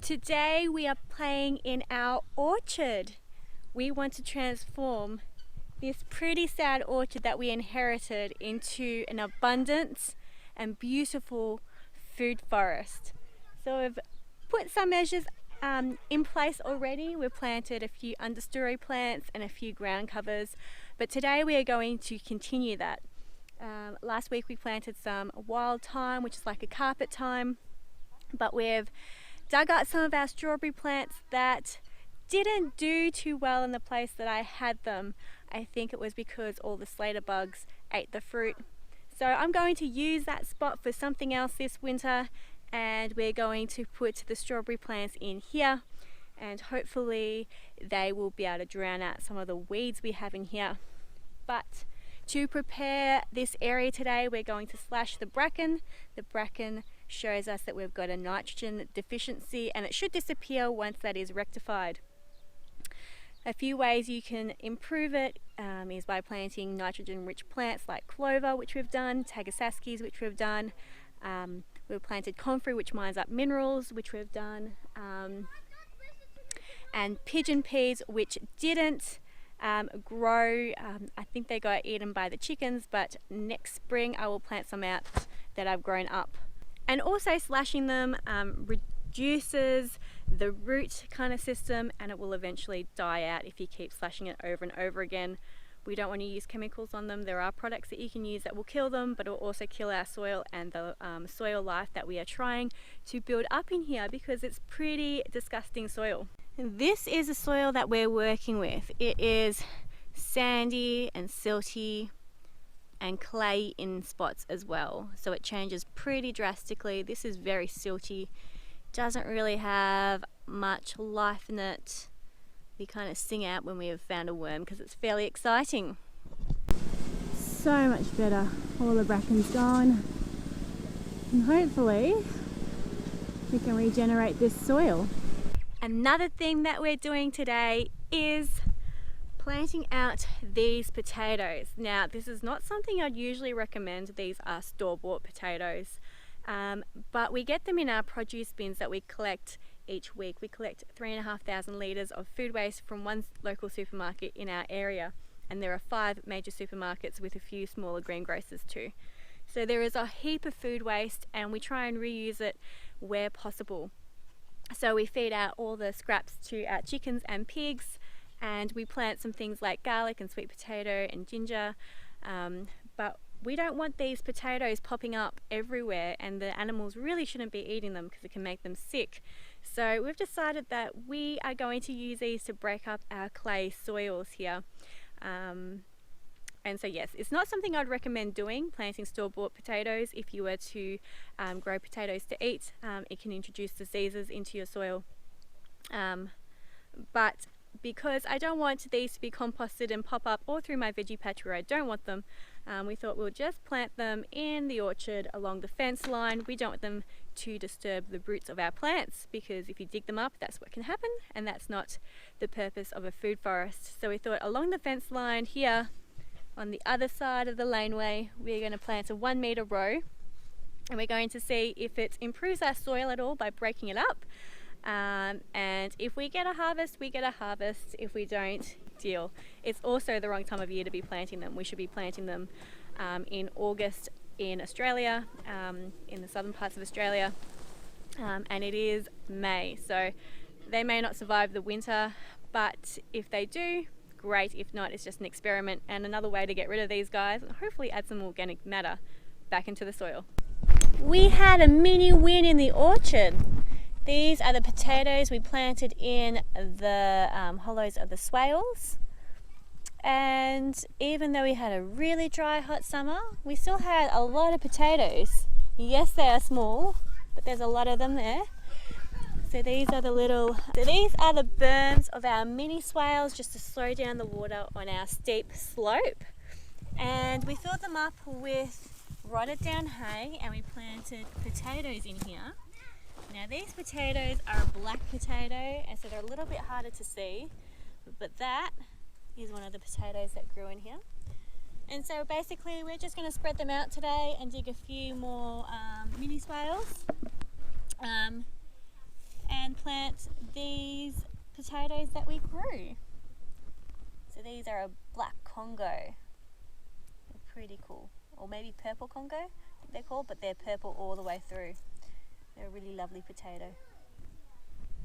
Today we are playing in our orchard. We want to transform this pretty sad orchard that we inherited into an abundant and beautiful food forest. So we've put some measures in place already. We've planted a few understory plants and a few ground covers, but today we are going to continue that. Last week we planted some wild thyme, which is like a carpet thyme, but we've dug out some of our strawberry plants that didn't do too well in the place that I had them. I think it was because all the slater bugs ate the fruit. So I'm going to use that spot for something else this winter, and we're going to put the strawberry plants in here, and hopefully they will be able to drown out some of the weeds we have in here. But to prepare this area today, we're going to slash the bracken. The bracken shows us that we've got a nitrogen deficiency, and it should disappear once that is rectified. A few ways you can improve it is by planting nitrogen rich plants like clover, which we've done, tagasaskis, which we've done. We've planted comfrey, which mines up minerals, which we've done, and pigeon peas, which didn't grow. I think they got eaten by the chickens, but next spring I will plant some out that I've grown up. And also slashing them reduces the root kind of system, and it will eventually die out if you keep slashing it over and over again. We don't want to use chemicals on them. There are products that you can use that will kill them, but it will also kill our soil and the soil life that we are trying to build up in here, because it's pretty disgusting soil. And this is the soil that we're working with. It is sandy and silty and clay in spots as well, so it changes pretty drastically. This is very silty, doesn't really have much life in it. We kind of sing out when we have found a worm because it's fairly exciting. So much better. All the bracken's gone, and hopefully we can regenerate this soil. Another thing that we're doing today is planting out these potatoes. Now, this is not something I'd usually recommend. These are store-bought potatoes, but we get them in our produce bins that we collect each week. We collect 3,500 litres of food waste from one local supermarket in our area, and there are 5 major supermarkets with a few smaller greengrocers too. So there is a heap of food waste, and we try and reuse it where possible. So we feed out all the scraps to our chickens and pigs, and we plant some things like garlic and sweet potato and ginger, but we don't want these potatoes popping up everywhere, and the animals really shouldn't be eating them because it can make them sick. So we've decided that we are going to use these to break up our clay soils here. And so yes, it's not something I'd recommend doing, planting store-bought potatoes. If you were to grow potatoes to eat, it can introduce diseases into your soil. But because I don't want these to be composted and pop up all through my veggie patch where I don't want them, we thought we'll just plant them in the orchard along the fence line. We don't want them to disturb the roots of our plants, because if you dig them up, that's what can happen, and that's not the purpose of a food forest. So we thought along the fence line here, on the other side of the laneway, we're going to plant a 1 metre row, and we're going to see if it improves our soil at all by breaking it up. And if we get a harvest, we get a harvest. If we don't, deal. It's also the wrong time of year to be planting them. We should be planting them in August in Australia, in the southern parts of Australia, and it is May, so they may not survive the winter, but if they do, great. If not, it's just an experiment and another way to get rid of these guys and hopefully add some organic matter back into the soil. We had a mini win in the orchard. These are the potatoes we planted in the hollows of the swales, and even though we had a really dry hot summer, we still had a lot of potatoes. Yes, they are small, but there's a lot of them there. So these are the berms of our mini swales, just to slow down the water on our steep slope. And we filled them up with rotted down hay, and we planted potatoes in here. Now these potatoes are a black potato, and so they're a little bit harder to see, but that is one of the potatoes that grew in here. And so basically we're just going to spread them out today and dig a few more mini swales. and plant these potatoes that we grew. So these are a black Congo. They're pretty cool. Or maybe purple Congo, I think they're called, but they're purple all the way through. They're a really lovely potato.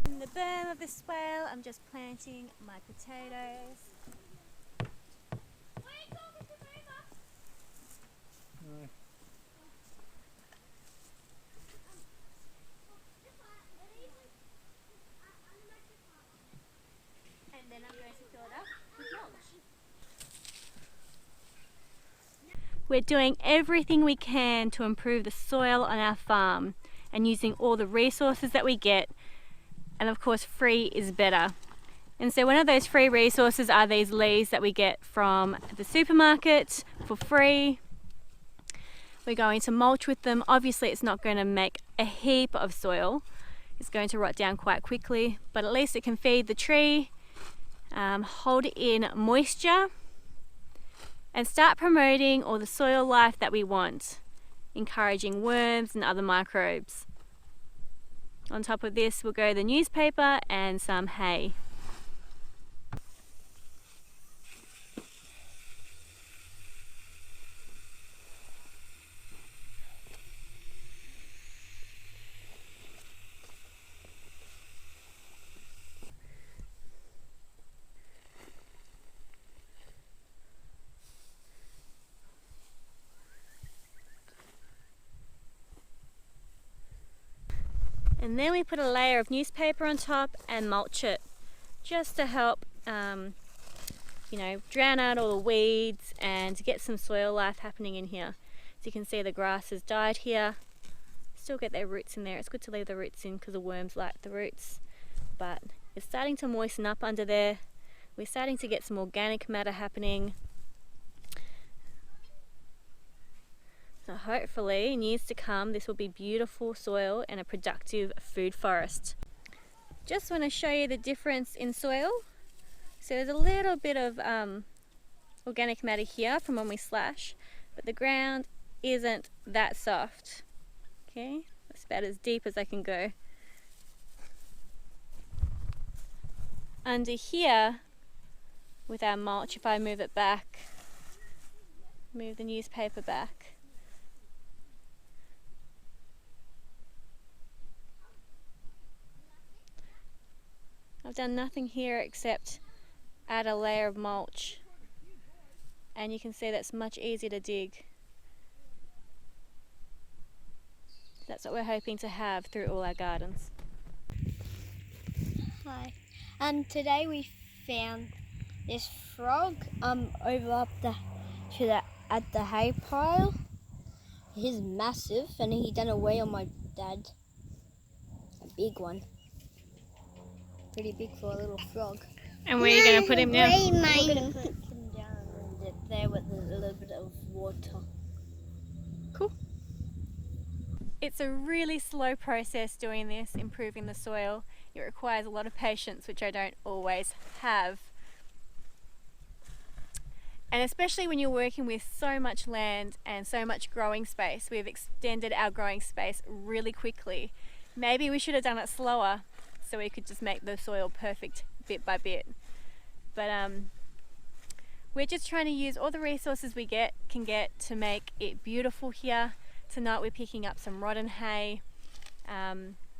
In the berm of the swale, I'm just planting my potatoes. And then I'm going to fill it up with mulch. We're doing everything we can to improve the soil on our farm and using all the resources that we get, and of course free is better. And so one of those free resources are these leaves that we get from the supermarket for free. We're going to mulch with them. Obviously it's not going to make a heap of soil, it's going to rot down quite quickly, but at least it can feed the tree, hold in moisture, and start promoting all the soil life that we want, encouraging worms and other microbes. On top of this will go the newspaper and some hay. And then we put a layer of newspaper on top and mulch it, just to help drown out all the weeds and to get some soil life happening in here. As you can see, the grass has died here. Still get their roots in there. It's good to leave the roots in because the worms like the roots. But it's starting to moisten up under there. We're starting to get some organic matter happening. So hopefully in years to come this will be beautiful soil and a productive food forest. Just want to show you the difference in soil. So there's a little bit of organic matter here from when we slash, but the ground isn't that soft. Okay, that's about as deep as I can go. Under here with our mulch, if I move it back, move the newspaper back, I've done nothing here except add a layer of mulch, and you can see that's much easier to dig. That's what we're hoping to have through all our gardens. Hi. Today we found this frog over up at the hay pile. He's massive and he done away on my dad. A big one. Pretty big for a little frog. And where are you going to put him now? We're going to put him down there with a little bit of water. Cool. It's a really slow process doing this, improving the soil. It requires a lot of patience, which I don't always have. And especially when you're working with so much land and so much growing space, we've extended our growing space really quickly. Maybe we should have done it slower so we could just make the soil perfect bit by bit. But we're just trying to use all the resources we can get to make it beautiful here. Tonight we're picking up some rotten hay,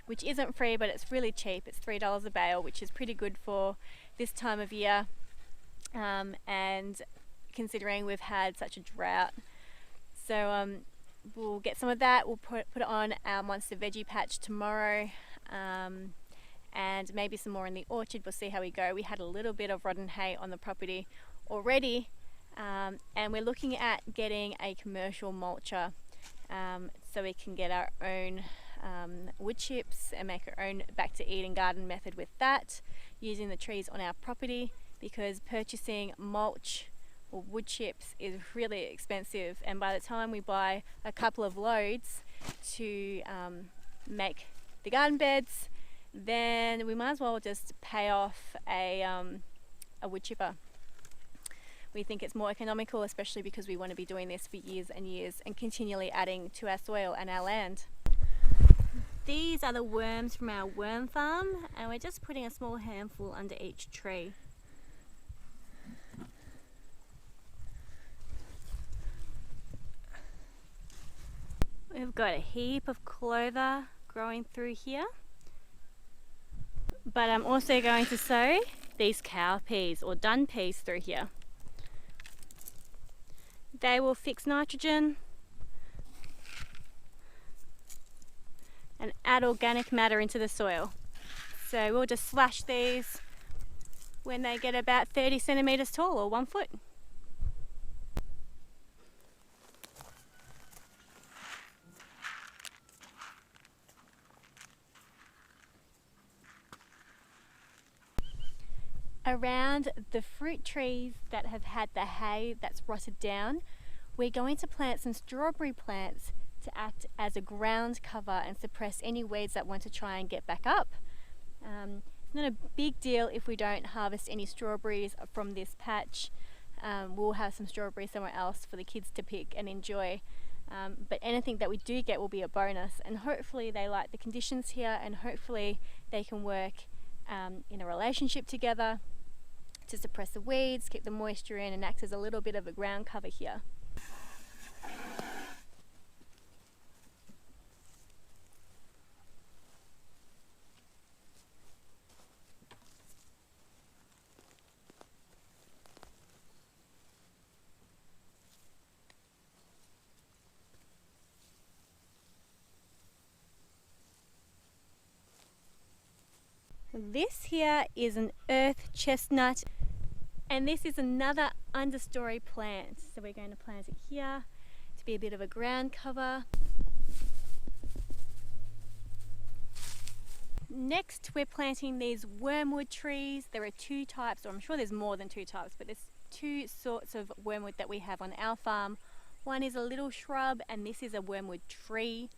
which isn't free, but it's really cheap. It's $3 a bale, which is pretty good for this time of year. And considering we've had such a drought. So we'll get some of that. We'll put it on our monster veggie patch tomorrow. And maybe some more in the orchard. We'll see how we go. We had a little bit of rotten hay on the property already, and we're looking at getting a commercial mulcher so we can get our own wood chips and make our own back to Eden garden method with that, using the trees on our property, because purchasing mulch or wood chips is really expensive, and by the time we buy a couple of loads to make the garden beds, then we might as well just pay off a wood chipper. We think it's more economical, especially because we want to be doing this for years and years and continually adding to our soil and our land. These are the worms from our worm farm, and we're just putting a small handful under each tree. We've got a heap of clover growing through here, but I'm also going to sow these cowpeas or dun peas through here. They will fix nitrogen and add organic matter into the soil. So we'll just slash these when they get about 30 centimeters tall or 1 foot. Around the fruit trees that have had the hay that's rotted down, we're going to plant some strawberry plants to act as a ground cover and suppress any weeds that want to try and get back up. It's not a big deal if we don't harvest any strawberries from this patch. We'll have some strawberries somewhere else for the kids to pick and enjoy. But anything that we do get will be a bonus, and hopefully they like the conditions here, and hopefully they can work in a relationship together to suppress the weeds, keep the moisture in, and act as a little bit of a ground cover here. This here is an earth chestnut, and this is another understory plant. So we're going to plant it here to be a bit of a ground cover. Next, we're planting these wormwood trees. There are 2 types, or I'm sure there's more than 2 types, but there's 2 sorts of wormwood that we have on our farm. One is a little shrub, and this is a wormwood tree.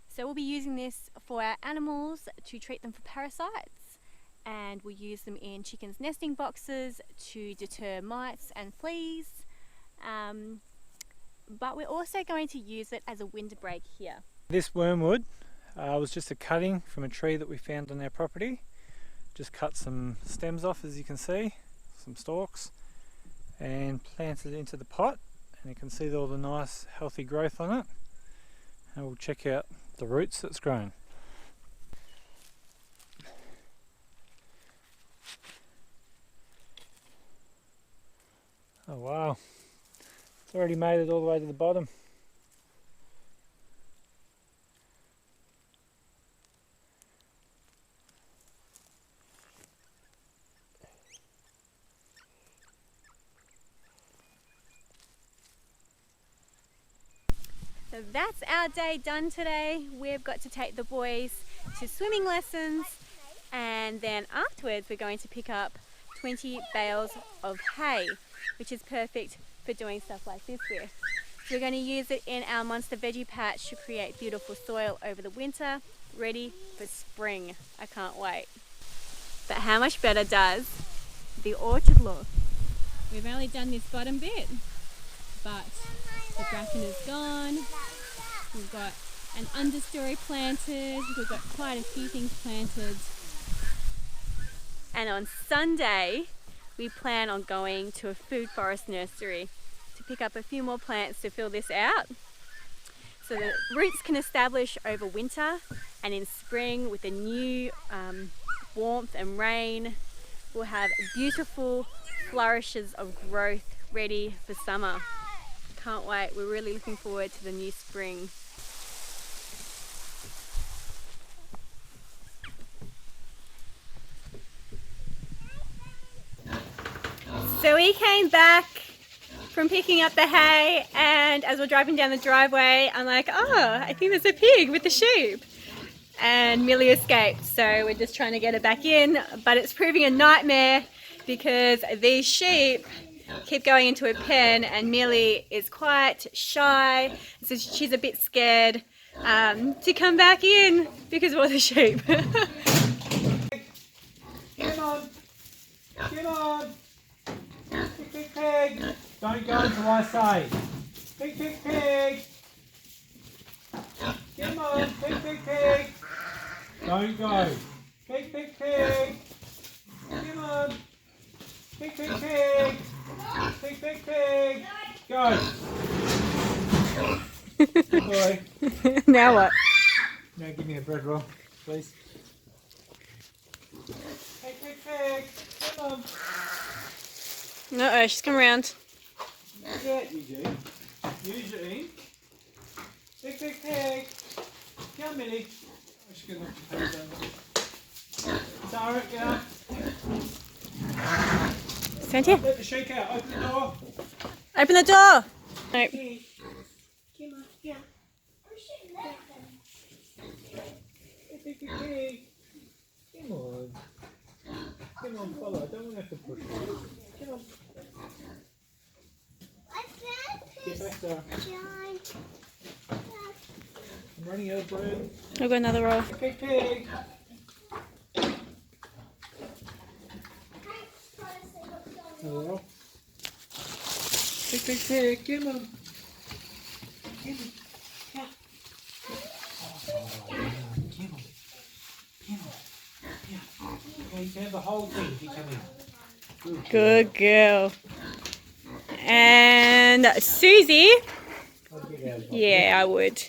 So we'll be using this for our animals to treat them for parasites, and we'll use them in chickens' nesting boxes to deter mites and fleas. But we're also going to use it as a windbreak here. This wormwood was just a cutting from a tree that we found on our property. Just cut some stems off, as you can see, some stalks, and planted it into the pot, and you can see all the nice healthy growth on it. And we'll check out the roots that's grown. Oh wow, it's already made it all the way to the bottom. So that's our day done today. We've got to take the boys to swimming lessons, and then afterwards we're going to pick up 20 bales of hay, which is perfect for doing stuff like this with. So we're going to use it in our monster veggie patch to create beautiful soil over the winter, ready for spring. I can't wait. But how much better does the orchard look? We've only done this bottom bit, but the bracken is gone. We've got an understory planted. We've got quite a few things planted. And on Sunday, we plan on going to a food forest nursery to pick up a few more plants to fill this out, so the roots can establish over winter, and in spring with the new warmth and rain, we'll have beautiful flourishes of growth ready for summer. Can't wait. We're really looking forward to the new spring. So we came back from picking up the hay, and as we're driving down the driveway, I'm like, oh, I think there's a pig with the sheep. And Millie escaped, so we're just trying to get her back in, but it's proving a nightmare because these sheep keep going into a pen, and Millie is quite shy, so she's a bit scared to come back in because of all the sheep. Get on! Get on! Pig, pig, pig! Don't go until I say. Pig, pig, pig! Get on! Pig, pig, pig! Don't go. Pig, pig, pig. Come on. Pig, pig, pig. Pig, pig, pig. Go. Good boy. Now what? Now give me a bread roll, please. Pig, pig, pig. Come on. Uh-oh, she's come around. Yeah, Eugene. Eugene. Pig, pig, pig. Come, Millie. I'm just going to knock your face down. Sarah, get up. Stand here. Let the shake out. Open the door. Open the door. Nope. Yeah. Pig, pig, pig. Come on. Come on, follow. I don't want to have to push you. Come on. Get back there. I'm running out of bread. I've got another roll. Pig, pig. Another roll. Pig, pig, pig. Come on. Come on. Come. Oh, come on. Come on. Yeah. Okay, you can have the whole thing if you come in. Good girl. And Susie. I'll get out of it. Yeah, I would.